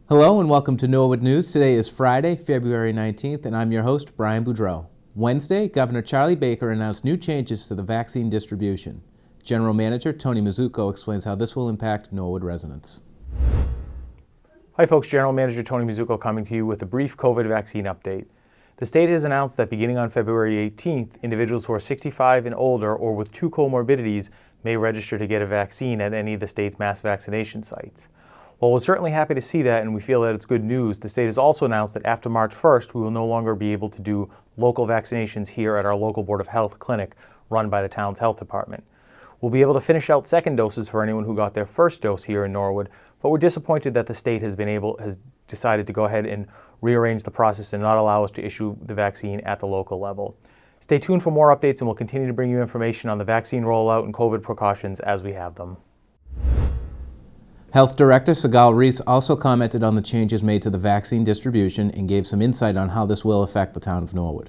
Hello and welcome to Norwood News. Today is Friday, February 19th, and I'm your host, Brian Boudreau. Wednesday, Governor Charlie Baker announced new changes to the vaccine distribution. General Manager Tony Mazzucco explains how this will impact Norwood residents. Hi folks, General Manager Tony Mazzucco coming to you with a brief COVID vaccine update. The state has announced that beginning on February 18th, individuals who are 65 and older or with two comorbidities may register to get a vaccine at any of the state's mass vaccination sites. While we're certainly happy to see that and we feel that it's good news, the state has also announced that after March 1st, we will no longer be able to do local vaccinations here at our local Board of Health clinic run by the town's health department. We'll be able to finish out second doses for anyone who got their first dose here in Norwood, but we're disappointed that the state has decided to go ahead and rearrange the process and not allow us to issue the vaccine at the local level. Stay tuned for more updates and we'll continue to bring you information on the vaccine rollout and COVID precautions as we have them. Health Director Sigal Reese also commented on the changes made to the vaccine distribution and gave some insight on how this will affect the town of Norwood.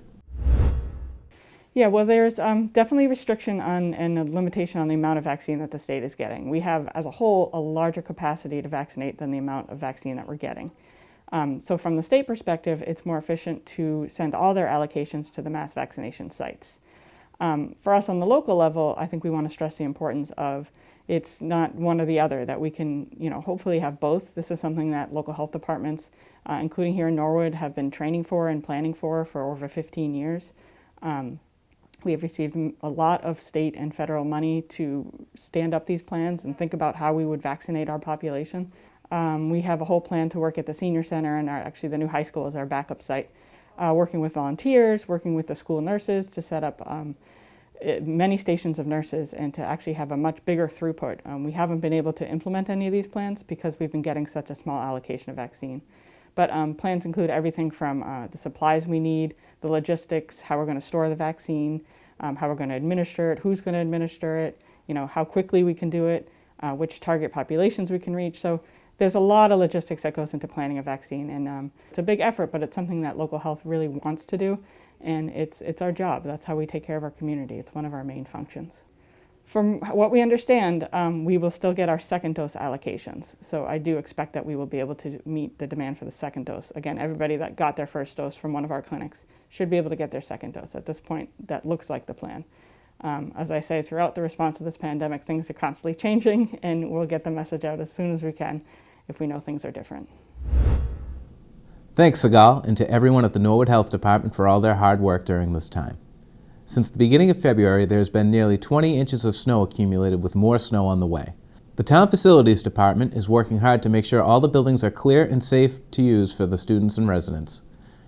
Yeah, well, there's definitely restriction on and a limitation on the amount of vaccine that the state is getting. We have, as a whole, a larger capacity to vaccinate than the amount of vaccine that we're getting. So from the state perspective, it's more efficient to send all their allocations to the mass vaccination sites. For us on the local level, I think we want to stress the importance of it's not one or the other, that we can, hopefully have both. This is something that local health departments, including here in Norwood, have been training for and planning for over 15 years. We have received a lot of state and federal money to stand up these plans and think about how we would vaccinate our population. We have a whole plan to work at the senior center, and actually the new high school is our backup site, working with volunteers, working with the school nurses to set up many stations of nurses and to actually have a much bigger throughput. We haven't been able to implement any of these plans because we've been getting such a small allocation of vaccine. But plans include everything from the supplies we need, the logistics, how we're going to store the vaccine, how we're going to administer it, who's going to administer it, how quickly we can do it, which target populations we can reach. So there's a lot of logistics that goes into planning a vaccine, and it's a big effort, but it's something that local health really wants to do, and it's our job. That's how we take care of our community. It's one of our main functions. From what we understand, we will still get our second dose allocations. So I do expect that we will be able to meet the demand for the second dose. Again, everybody that got their first dose from one of our clinics should be able to get their second dose. At this point, that looks like the plan. As I say, throughout the response to this pandemic, things are constantly changing, and we'll get the message out as soon as we can if we know things are different. Thanks, Sigal, and to everyone at the Norwood Health Department for all their hard work during this time. Since the beginning of February, there has been nearly 20 inches of snow accumulated, with more snow on the way. The Town Facilities Department is working hard to make sure all the buildings are clear and safe to use for the students and residents.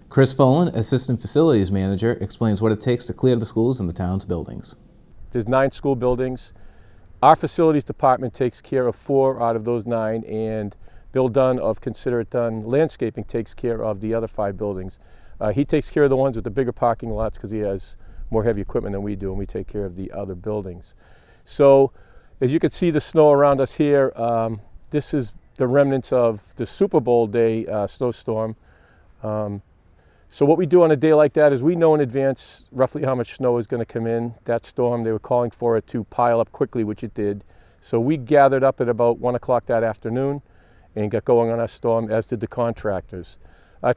Chris Folan, Assistant Facilities Manager, explains what it takes to clear the schools and the town's buildings. There's 9 school buildings. Our Facilities Department takes care of 4 out of those 9, and Bill Dunn of Consider It Done Landscaping takes care of the other 5 buildings. He takes care of the ones with the bigger parking lots because he has more heavy equipment than we do, and we take care of the other buildings. So as you can see the snow around us here, this is the remnants of the Super Bowl day snowstorm. So what we do on a day like that is we know in advance roughly how much snow is going to come in. That storm, they were calling for it to pile up quickly, which it did. So we gathered up at about 1 o'clock that afternoon and got going on our storm, as did the contractors.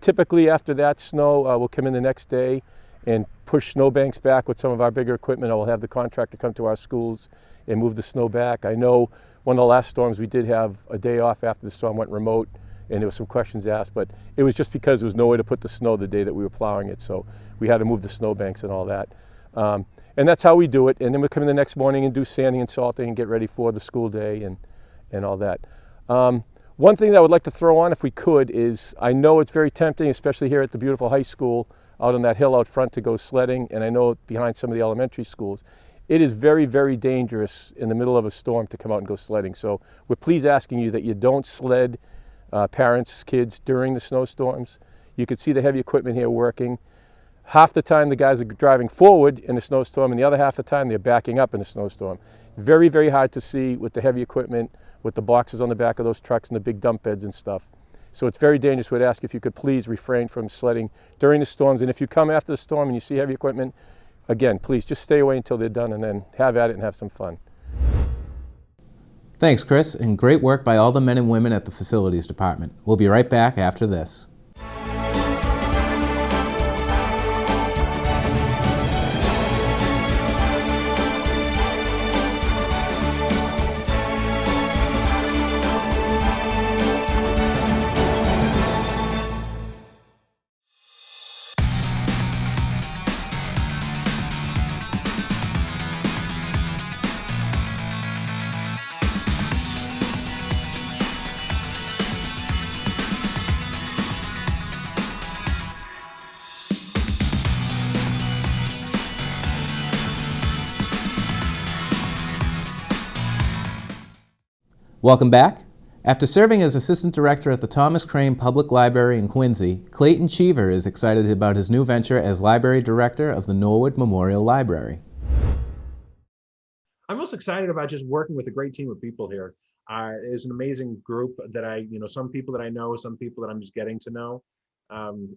Typically after that snow, we'll come in the next day and push snowbanks back with some of our bigger equipment. I will have the contractor come to our schools and move the snow back. I know one of the last storms we did have a day off after the storm went remote, and there were some questions asked, but it was just because there was no way to put the snow the day that we were plowing it, so we had to move the snowbanks and all that. And that's how we do it, and then we come in the next morning and do sanding and salting and get ready for the school day and all that. One thing that I would like to throw on, if we could, is I know it's very tempting, especially here at the beautiful high school, out on that hill out front, to go sledding, and I know behind some of the elementary schools. It is very, very dangerous in the middle of a storm to come out and go sledding. So we're please asking you that you don't sled parents, kids during the snowstorms. You can see the heavy equipment here working. Half the time the guys are driving forward in a snowstorm, and the other half the time they're backing up in a snowstorm. Very, very hard to see with the heavy equipment, with the boxes on the back of those trucks and the big dump beds and stuff. So it's very dangerous. We'd ask if you could please refrain from sledding during the storms. And if you come after the storm and you see heavy equipment, again, please just stay away until they're done and then have at it and have some fun. Thanks, Chris, and great work by all the men and women at the Facilities Department. We'll be right back after this. Welcome back. After serving as Assistant Director at the Thomas Crane Public Library in Quincy, Clayton Cheever is excited about his new venture as Library Director of the Norwood Memorial Library. I'm most excited about just working with a great team of people here. It's an amazing group that some people that I know, some people that I'm just getting to know.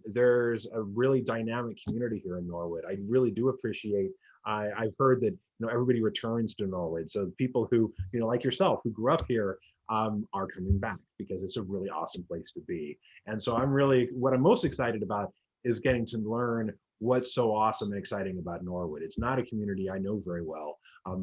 There's a really dynamic community here in Norwood. I really do appreciate, I've heard that, everybody returns to Norwood. So people who, like yourself, who grew up here, are coming back because it's a really awesome place to be. And so what I'm most excited about is getting to learn what's so awesome and exciting about Norwood. It's not a community I know very well,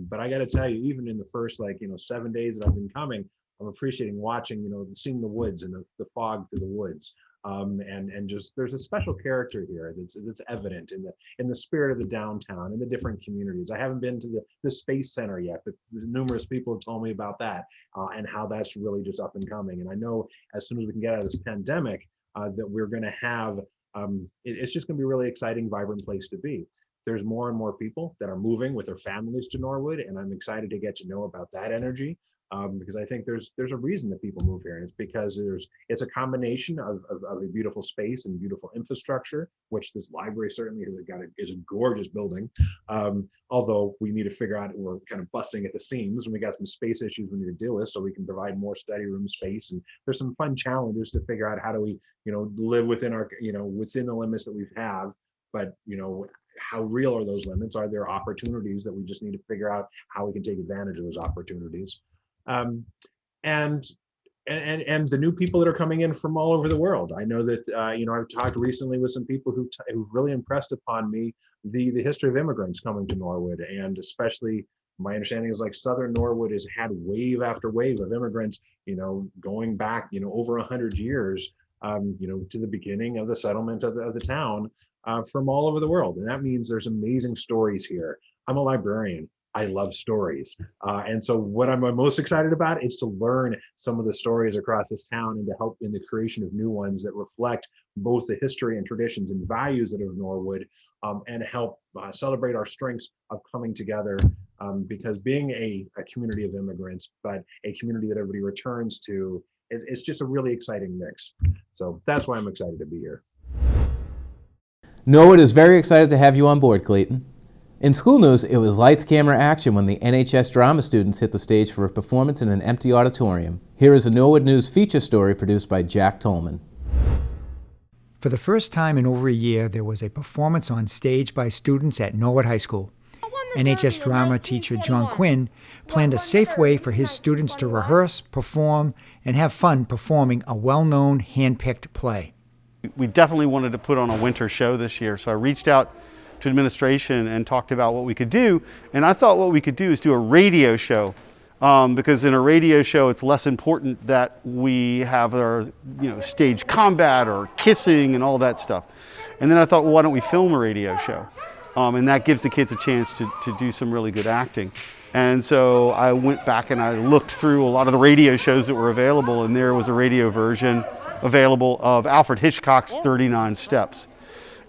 but I got to tell you, even in the first 7 days that I've been coming, I'm appreciating watching, seeing the woods and the fog through the woods. And just there's a special character here that's evident in the spirit of the downtown and the different communities. I haven't been to the Space Center yet, but numerous people have told me about that and how that's really just up and coming. And I know as soon as we can get out of this pandemic, that we're going to have it's just going to be a really exciting, vibrant place to be. There's more and more people that are moving with their families to Norwood, and I'm excited to get to know about that energy. Because I think there's a reason that people move here, and it's because it's a combination of a beautiful space and beautiful infrastructure, which this library certainly is a gorgeous building. Although we need to figure out, we're kind of busting at the seams, and we got some space issues we need to deal with, so we can provide more study room space. And there's some fun challenges to figure out how do we, live within our, within the limits that we have, but how real are those limits? Are there opportunities that we just need to figure out how we can take advantage of those opportunities? And the new people that are coming in from all over the world. I know that I've talked recently with some people who've really impressed upon me the history of immigrants coming to Norwood, and especially my understanding is Southern Norwood has had wave after wave of immigrants, going back over 100 years, to the beginning of the settlement of the town, from all over the world, and that means there's amazing stories here. I'm a librarian. I love stories. And so what I'm most excited about is to learn some of the stories across this town and to help in the creation of new ones that reflect both the history and traditions and values that are of Norwood, and help celebrate our strengths of coming together, because being a community of immigrants, but a community that everybody returns to, it's just a really exciting mix. So that's why I'm excited to be here. Norwood is very excited to have you on board, Clayton. In school news, it was lights, camera, action when the NHS drama students hit the stage for a performance in an empty auditorium. Here is a Norwood News feature story produced by Jack Tolman. For the first time in over a year, there was a performance on stage by students at Norwood High School. NHS drama teacher John Quinn planned a safe way for his students to rehearse, perform, and have fun performing a well-known hand-picked play. We definitely wanted to put on a winter show this year, so I reached out to administration and talked about what we could do, and I thought what we could do is do a radio show, because in a radio show it's less important that we have our stage combat or kissing and all that stuff. And then I thought, well, why don't we film a radio show, and that gives the kids a chance to do some really good acting. And so I went back and I looked through a lot of the radio shows that were available, and there was a radio version available of Alfred Hitchcock's 39 Steps.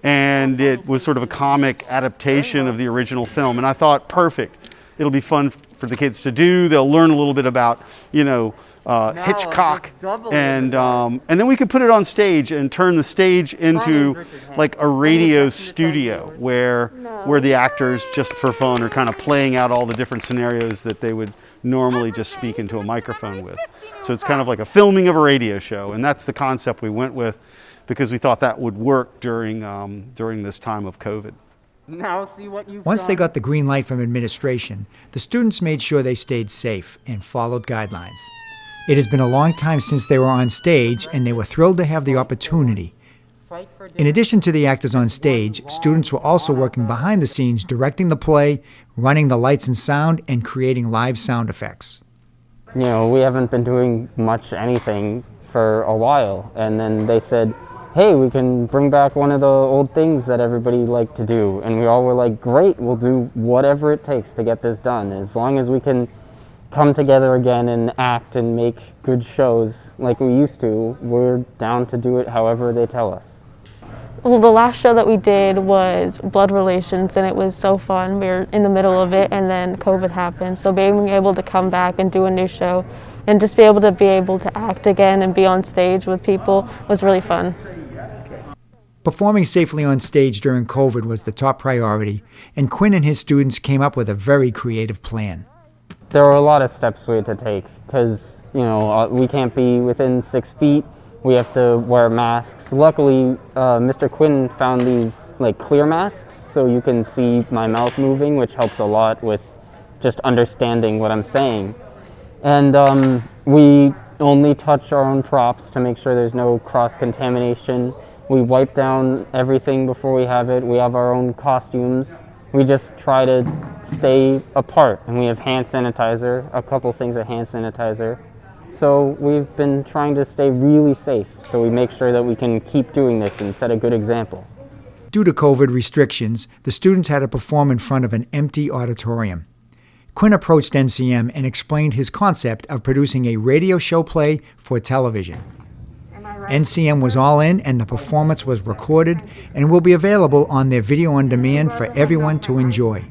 And it was sort of a comic adaptation of the original film. And I thought, perfect. It'll be fun for the kids to do. They'll learn a little bit about, Hitchcock. And then we could put it on stage and turn the stage into like a radio studio where the actors, just for fun, are kind of playing out all the different scenarios that they would normally just speak into a microphone with. So it's kind of like a filming of a radio show. And that's the concept we went with, because we thought that would work during this time of COVID. Now see what you've Once they done. got the green light from administration, the students made sure they stayed safe and followed guidelines. It has been a long time since they were on stage, and they were thrilled to have the opportunity. Fight for In addition to the actors on stage, students were also working behind the scenes, directing the play, running the lights and sound, and creating live sound effects. You know, we haven't been doing much anything for a while, and then they said, hey, we can bring back one of the old things that everybody liked to do, and we all were like, great, we'll do whatever it takes to get this done. As long as we can come together again and act and make good shows like we used to, we're down to do it however they tell us. Well, the last show that we did was Blood Relations, and it was so fun. We were in the middle of it, and then COVID happened. So being able to come back and do a new show and just be able to act again and be on stage with people was really fun. Performing safely on stage during COVID was the top priority, and Quinn and his students came up with a very creative plan. There were a lot of steps we had to take because, you know, we can't be within 6 feet. We have to wear masks. Luckily, Mr. Quinn found these like clear masks so you can see my mouth moving, which helps a lot with just understanding what I'm saying. And we only touch our own props to make sure there's no cross-contamination. We wipe down everything before we have it. We have our own costumes. We just try to stay apart, and we have hand sanitizer, a couple things of hand sanitizer. So we've been trying to stay really safe, so we make sure that we can keep doing this and set a good example. Due to COVID restrictions, the students had to perform in front of an empty auditorium. Quinn approached NCM and explained his concept of producing a radio show play for television. NCM was all in, and the performance was recorded and will be available on their video on demand for everyone to enjoy.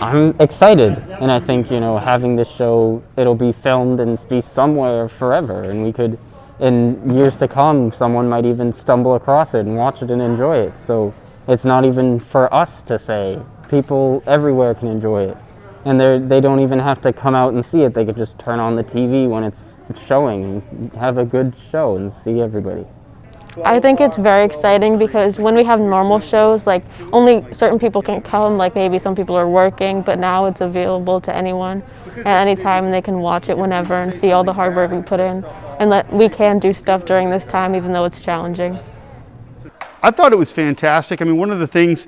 I'm excited, and I think, you know, having this show, it'll be filmed and be somewhere forever, and we could, in years to come, someone might even stumble across it and watch it and enjoy it. So it's not even for us to say. People everywhere can enjoy it. And they don't even have to come out and see it. They could just turn on the TV when it's showing and have a good show and see everybody. I think it's very exciting because when we have normal shows, like only certain people can come, like maybe some people are working, but now it's available to anyone at any time, and they can watch it whenever and see all the hard work we put in, and that we can do stuff during this time even though it's challenging. I thought it was fantastic. I mean, one of the things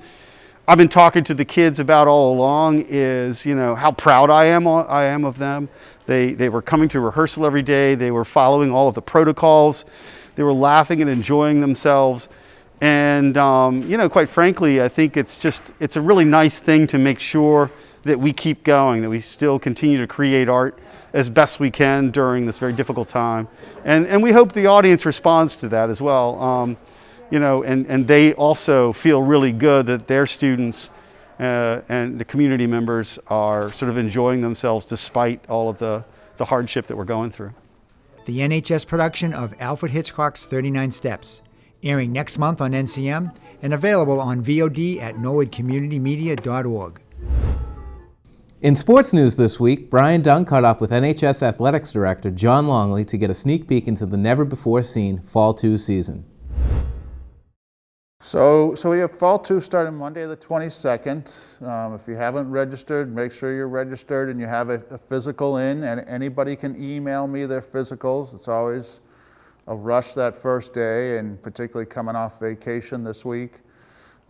I've been talking to the kids about all along is, you know, how proud I am of them. They were coming to rehearsal every day. They were following all of the protocols. They were laughing and enjoying themselves. And, you know, quite frankly, I think it's a really nice thing to make sure that we keep going, that we still continue to create art as best we can during this very difficult time. And we hope the audience responds to that as well. You know, and they also feel really good that their students and the community members are sort of enjoying themselves despite all of the hardship that we're going through. The NHS production of Alfred Hitchcock's 39 Steps, airing next month on NCM and available on VOD at norwoodcommunitymedia.org. In sports news this week, Brian Dunn caught up with NHS Athletics Director John Longley to get a sneak peek into the never-before-seen Fall 2 season. So we have Fall 2 starting Monday the 22nd. If you haven't registered, make sure you're registered and you have a physical in, and anybody can email me their physicals. It's always a rush that first day, and particularly coming off vacation this week.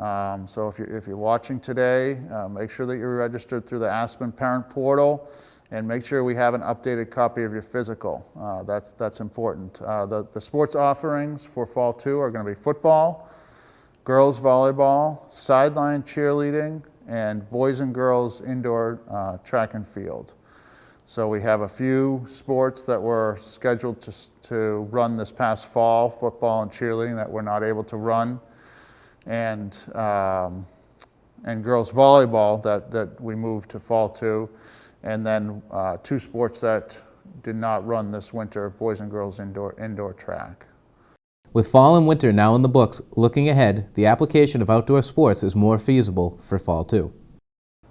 So if you're watching today, make sure that you're registered through the Aspen Parent Portal, and make sure we have an updated copy of your physical. That's important. The sports offerings for Fall 2 are going to be football, girls volleyball, sideline cheerleading, and boys and girls indoor track and field. So we have a few sports that were scheduled to run this past fall, football and cheerleading, that we're not able to run, and girls volleyball that we moved to Fall 2, and then 2 sports that did not run this winter, boys and girls indoor track. With fall and winter now in the books, looking ahead, the application of outdoor sports is more feasible for Fall 2.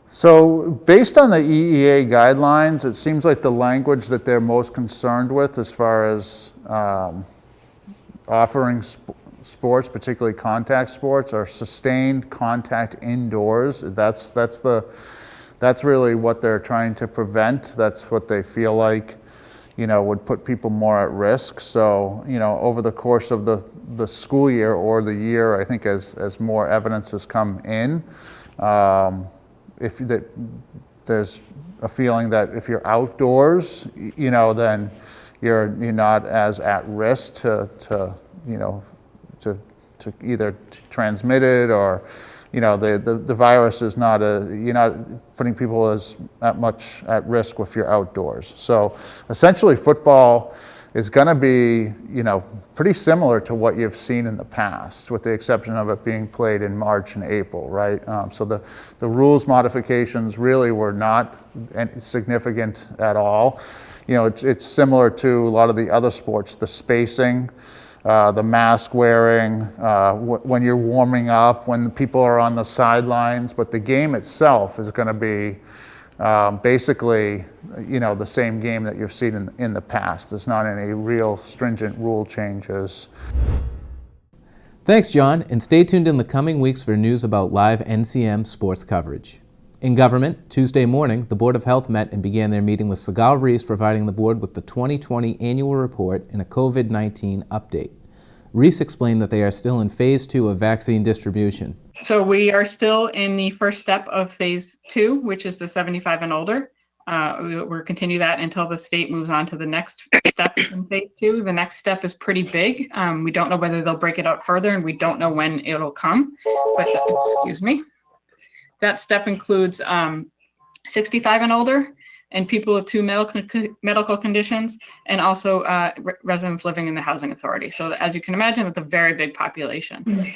So based on the EEA guidelines, it seems like the language that they're most concerned with as far as offering sports, particularly contact sports, are sustained contact indoors. That's really what they're trying to prevent. That's what they feel like, would put people more at risk. So, over the course of the school year or the year, I think as more evidence has come in, there's a feeling that if you're outdoors, then you're not as at risk to either transmit it, or the virus is not you're not putting people as much at risk if you're outdoors. So essentially football is going to be pretty similar to what you've seen in the past, with the exception of it being played in March and April, right? So the rules modifications really were not significant at all. It's similar to a lot of the other sports, the spacing, the mask wearing, when you're warming up, when people are on the sidelines, but the game itself is going to be basically, the same game that you've seen in the past. There's not any real stringent rule changes. Thanks, John, and stay tuned in the coming weeks for news about live NCM sports coverage. In government, Tuesday morning, the Board of Health met and began their meeting with Sigal Reese providing the board with the 2020 annual report and a COVID-19 update. Reese explained that they are still in phase 2 of vaccine distribution. So we are still in the first step of phase 2, which is the 75 and older. We'll continue that until the state moves on to the next step in phase 2. The next step is pretty big. We don't know whether they'll break it out further, and we don't know when it'll come. But that step includes 65 and older, and people with 2 medical conditions, and also residents living in the housing authority. So as you can imagine, it's a very big population.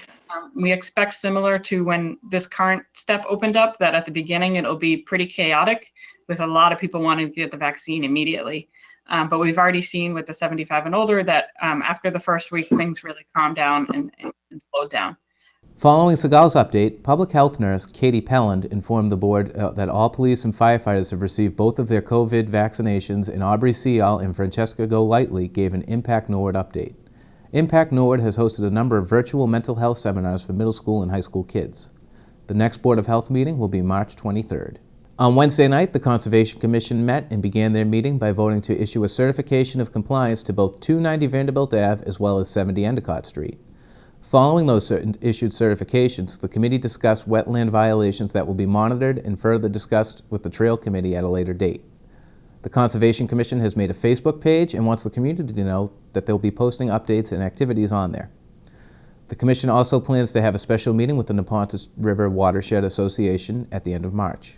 We expect, similar to when this current step opened up, that at the beginning it'll be pretty chaotic, with a lot of people wanting to get the vaccine immediately. But we've already seen with the 75 and older that after the first week, things really calmed down and slowed down. Following Sigal's update, public health nurse Katie Pelland informed the board that all police and firefighters have received both of their COVID vaccinations, and Aubrey Seal and Francesca Golightly gave an Impact Norwood update. Impact Norwood has hosted a number of virtual mental health seminars for middle school and high school kids. The next Board of Health meeting will be March 23rd. On Wednesday night, the Conservation Commission met and began their meeting by voting to issue a certification of compliance to both 290 Vanderbilt Ave as well as 70 Endicott Street. Following those issued certifications, the committee discussed wetland violations that will be monitored and further discussed with the Trail Committee at a later date. The Conservation Commission has made a Facebook page and wants the community to know that they'll be posting updates and activities on there. The Commission also plans to have a special meeting with the Neponset River Watershed Association at the end of March.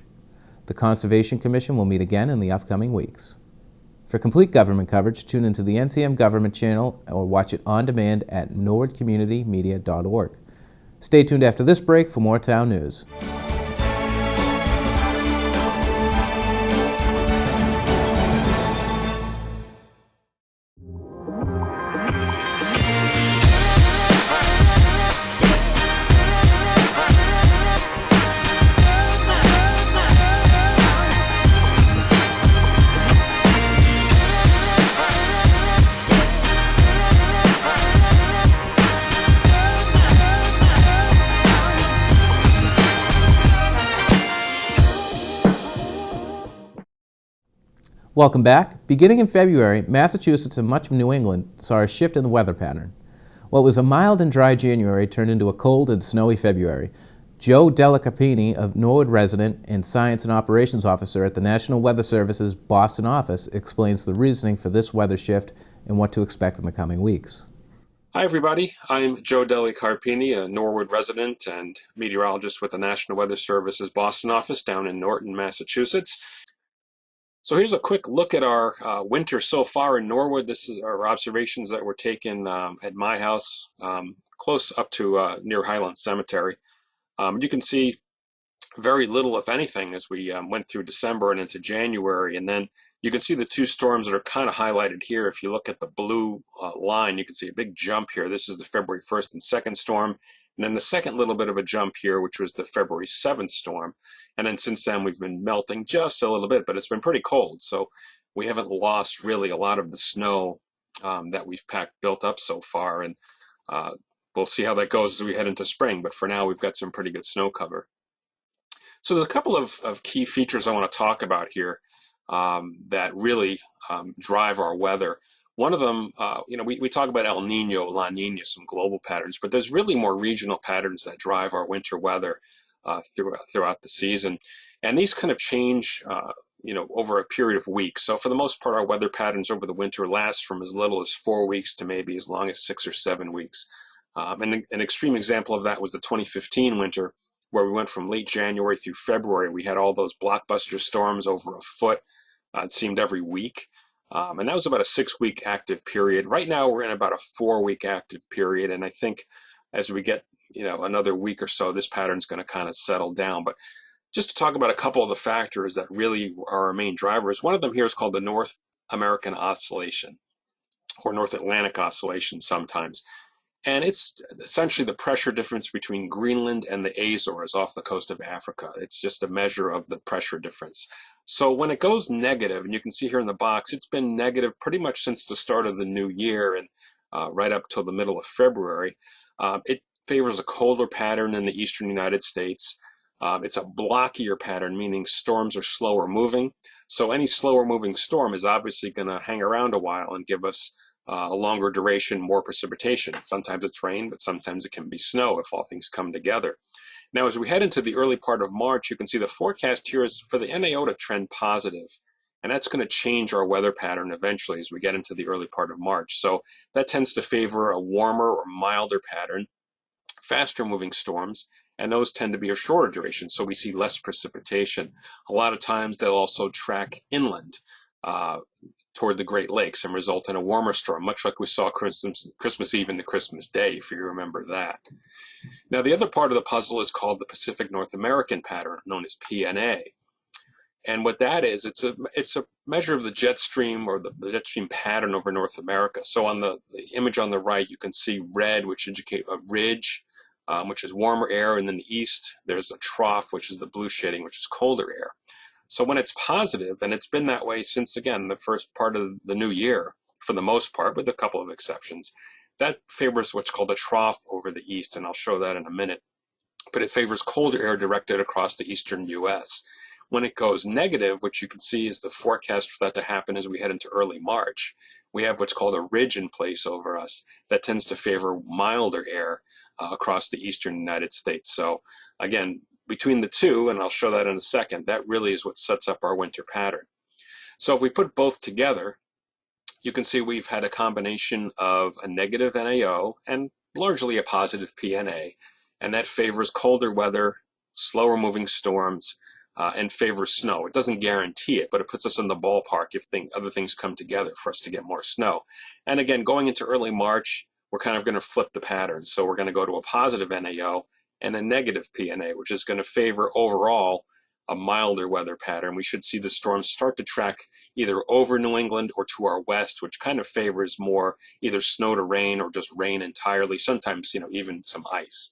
The Conservation Commission will meet again in the upcoming weeks. For complete government coverage, tune into the NCM Government channel or watch it on demand at norwoodcommunitymedia.org. Stay tuned after this break for more town news. Welcome back. Beginning in February, Massachusetts and much of New England saw a shift in the weather pattern. What was a mild and dry January turned into a cold and snowy February. Joe Delicarpini, a Norwood resident and Science and Operations Officer at the National Weather Service's Boston office, explains the reasoning for this weather shift and what to expect in the coming weeks. Hi, everybody. I'm Joe Delicarpini, a Norwood resident and meteorologist with the National Weather Service's Boston office down in Norton, Massachusetts. So here's a quick look at our winter so far in Norwood. This is our observations that were taken at my house, close up to near Highland Cemetery. You can see very little, if anything, as we went through December and into January. And then you can see the two storms that are kind of highlighted here. If you look at the blue line, you can see a big jump here. This is the February 1st and 2nd storm. And then the second little bit of a jump here, which was the February 7th storm. And then since then, we've been melting just a little bit, but it's been pretty cold. So we haven't lost really a lot of the snow that we've built up so far. And we'll see how that goes as we head into spring, but for now we've got some pretty good snow cover. So there's a couple of key features I want to talk about here that really drive our weather. One of them, we talk about El Nino, La Nina, some global patterns, but there's really more regional patterns that drive our winter weather throughout the season. And these kind of change, over a period of weeks. So for the most part, our weather patterns over the winter last from as little as 4 weeks to maybe as long as 6 or 7 weeks. And an extreme example of that was the 2015 winter, where we went from late January through February. We had all those blockbuster storms over a foot, it seemed every week. And that was about a 6-week active period. Right now, we're in about a 4-week active period. And I think as we get, another week or so, this pattern's going to kind of settle down. But just to talk about a couple of the factors that really are our main drivers, one of them here is called the North American Oscillation, or North Atlantic Oscillation sometimes. And it's essentially the pressure difference between Greenland and the Azores off the coast of Africa. It's just a measure of the pressure difference. So when it goes negative, and you can see here in the box, it's been negative pretty much since the start of the new year and right up till the middle of February. It favors a colder pattern in the eastern United States. It's a blockier pattern, meaning storms are slower moving. So any slower moving storm is obviously going to hang around a while and give us a longer duration, more precipitation. Sometimes it's rain, but sometimes it can be snow if all things come together. Now, as we head into the early part of March, you can see the forecast here is for the NAO to trend positive, and that's going to change our weather pattern eventually as we get into the early part of March. So that tends to favor a warmer or milder pattern, faster moving storms, and those tend to be a shorter duration, so we see less precipitation. A lot of times they'll also track inland toward the Great Lakes and result in a warmer storm, much like we saw Christmas Eve into Christmas Day, if you remember that. Now, the other part of the puzzle is called the Pacific North American pattern, known as PNA. And what that is, it's a measure of the jet stream, or the jet stream pattern over North America. So on the image on the right, you can see red, which indicates a ridge, which is warmer air, and in the east, there's a trough, which is the blue shading, which is colder air. So when it's positive, and it's been that way since, again, the first part of the new year, for the most part, with a couple of exceptions, that favors what's called a trough over the east, and I'll show that in a minute. But it favors colder air directed across the eastern U.S. When it goes negative, which you can see is the forecast for that to happen as we head into early March, we have what's called a ridge in place over us that tends to favor milder air across the eastern United States. So again, between the two, and I'll show that in a second, that really is what sets up our winter pattern. So if we put both together, you can see we've had a combination of a negative NAO and largely a positive PNA, and that favors colder weather, slower moving storms, and favors snow. It doesn't guarantee it, but it puts us in the ballpark if other things come together for us to get more snow. And again, going into early March, we're kind of going to flip the pattern. So we're going to go to a positive NAO and a negative PNA, which is going to favor overall a milder weather pattern. We should see the storms start to track either over New England or to our west, which kind of favors more either snow to rain or just rain entirely, sometimes even some ice.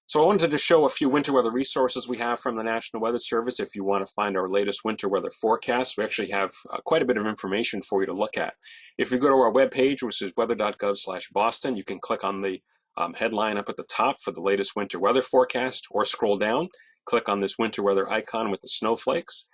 So I wanted to show a few winter weather resources we have from the National Weather Service. If you want to find our latest winter weather forecast, we actually have quite a bit of information for you to look at. If you go to our webpage, which is weather.gov/Boston, you can click on the headline up at the top for the latest winter weather forecast, or scroll down, click on this winter weather icon with the snowflakes.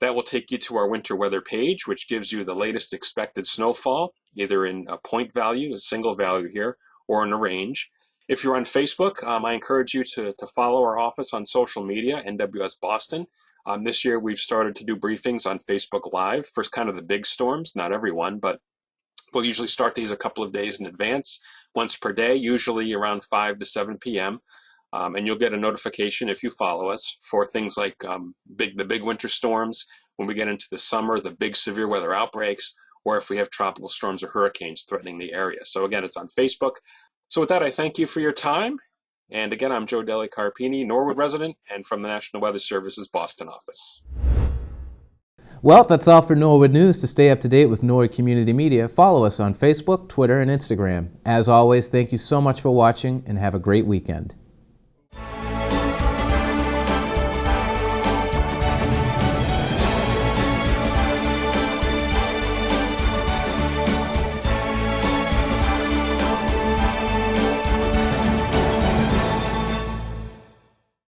That will take you to our winter weather page, which gives you the latest expected snowfall, either in a point value, a single value here, or in a range. If you're on Facebook, I encourage you to follow our office on social media, NWS Boston. This year we've started to do briefings on Facebook Live for kind of the big storms, not everyone, but we'll usually start these a couple of days in advance, once per day, usually around 5 to 7 p.m. And you'll get a notification if you follow us for things like the big winter storms, when we get into the summer, the big severe weather outbreaks, or if we have tropical storms or hurricanes threatening the area. So again, it's on Facebook. So with that, I thank you for your time. And again, I'm Joe Deli Carpini, Norwood resident, and from the National Weather Service's Boston office. Well, that's all for Norwood News. To stay up to date with Norwood Community Media, follow us on Facebook, Twitter, and Instagram. As always, thank you so much for watching, and have a great weekend.